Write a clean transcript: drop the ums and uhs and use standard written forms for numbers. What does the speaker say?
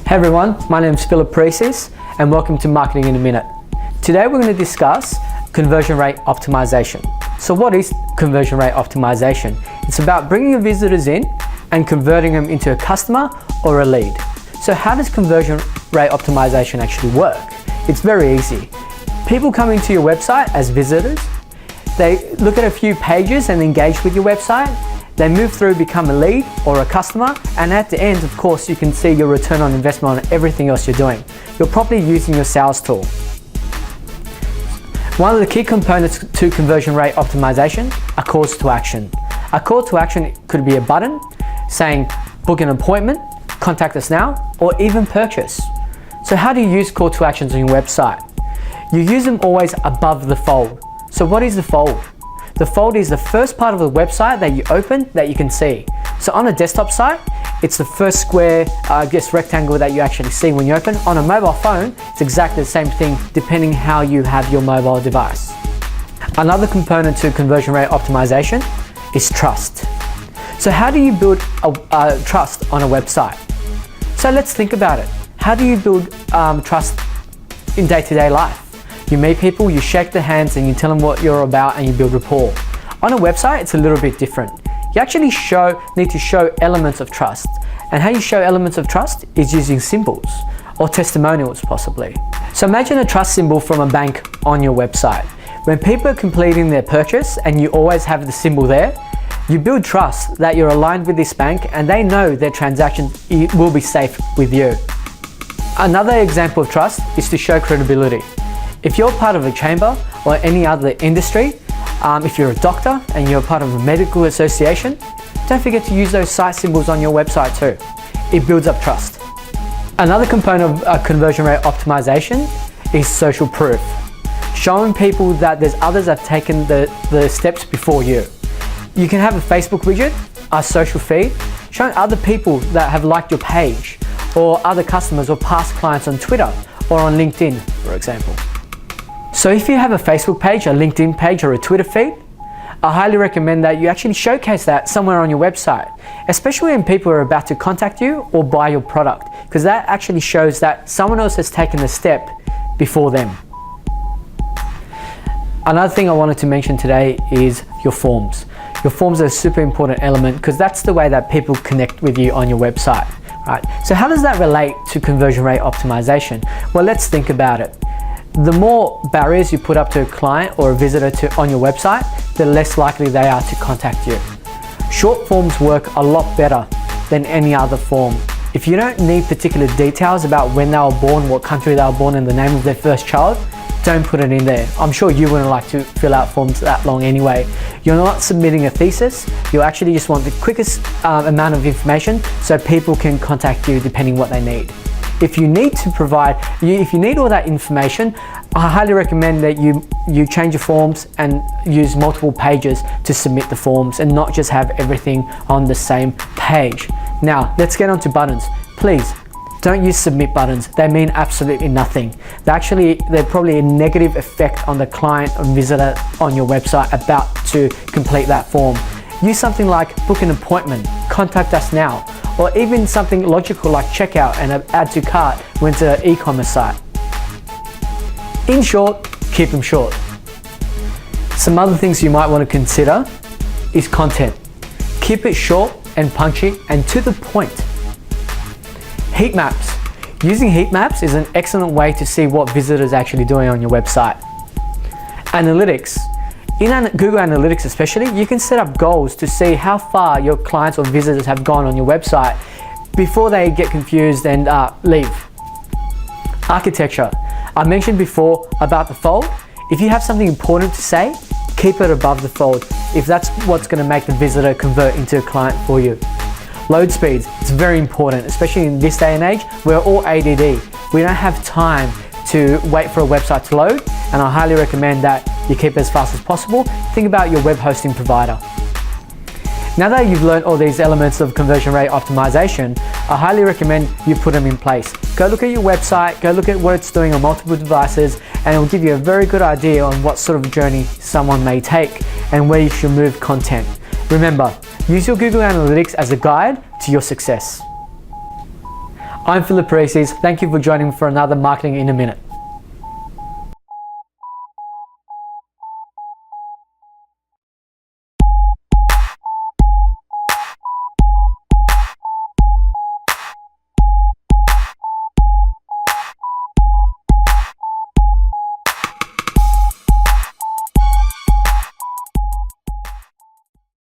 Hey everyone, my name is Philip Paresis and welcome to Marketing in a Minute. Today we're going to discuss conversion rate optimization. So what is conversion rate optimization? It's about bringing your visitors in and converting them into a customer or a lead. So how does conversion rate optimization actually work? It's very easy. People come into your website as visitors, they look at a few pages and engage with your website. They move through, become a lead or a customer, and at the end, of course, you can see your return on investment on everything else you're doing. You're probably using your sales tool. One of the key components to conversion rate optimization are calls to action. A call to action could be a button saying, book an appointment, contact us now, or even purchase. So how do you use call to actions on your website? You use them always above the fold. So what is the fold? The fold is the first part of the website that you open that you can see. So on a desktop site, it's the first square, rectangle that you actually see when you open. On a mobile phone, it's exactly the same thing depending how you have your mobile device. Another component to conversion rate optimization is trust. So how do you build a trust on a website? So let's think about it. How do you build trust in day-to-day life? You meet people, you shake their hands and you tell them what you're about and you build rapport. On a website, it's a little bit different. You actually need to show elements of trust. And how you show elements of trust is using symbols or testimonials possibly. So imagine a trust symbol from a bank on your website. When people are completing their purchase and you always have the symbol there, you build trust that you're aligned with this bank and they know their transaction will be safe with you. Another example of trust is to show credibility. If you're part of a chamber or any other industry, if you're a doctor and you're part of a medical association, don't forget to use those site symbols on your website too. It builds up trust. Another component of conversion rate optimization is social proof. Showing people that there's others that have taken the steps before you. You can have a Facebook widget, a social feed, showing other people that have liked your page or other customers or past clients on Twitter or on LinkedIn, for example. So if you have a Facebook page, a LinkedIn page, or a Twitter feed, I highly recommend that you actually showcase that somewhere on your website, especially when people are about to contact you or buy your product, because that actually shows that someone else has taken the step before them. Another thing I wanted to mention today is your forms. Your forms are a super important element because that's the way that people connect with you on your website, right? So how does that relate to conversion rate optimization? Well, let's think about it. The more barriers you put up to a client or a visitor on your website, the less likely they are to contact you. Short forms work a lot better than any other form. If you don't need particular details about when they were born, what country they were born, and the name of their first child, don't put it in there. I'm sure you wouldn't like to fill out forms that long anyway. You're not submitting a thesis. You actually just want the quickest amount of information so people can contact you depending what they need. If you need all that information, I highly recommend that you change your forms and use multiple pages to submit the forms and not just have everything on the same page. Now, let's get on to buttons. Please, don't use submit buttons. They mean absolutely nothing. They're probably a negative effect on the client or visitor on your website about to complete that form. Use something like book an appointment, contact us now, or even something logical like checkout and add to cart when it's an e-commerce site. In short, keep them short. Some other things you might want to consider is content. Keep it short and punchy and to the point. Heat maps. Using heat maps is an excellent way to see what visitors are actually doing on your website. Analytics. In Google Analytics especially, you can set up goals to see how far your clients or visitors have gone on your website before they get confused and leave. Architecture. I mentioned before about the fold. If you have something important to say, keep it above the fold if that's what's going to make the visitor convert into a client for you. Load speeds. It's very important, especially in this day and age. We're all ADD. We don't have time to wait for a website to load, and I highly recommend that you keep it as fast as possible. Think about your web hosting provider. Now that you've learned all these elements of conversion rate optimization, I highly recommend you put them in place. Go look at your website, go look at what it's doing on multiple devices, and it will give you a very good idea on what sort of journey someone may take and where you should move content. Remember, use your Google Analytics as a guide to your success. I'm Philip Paresis. Thank you for joining me for another Marketing in a Minute.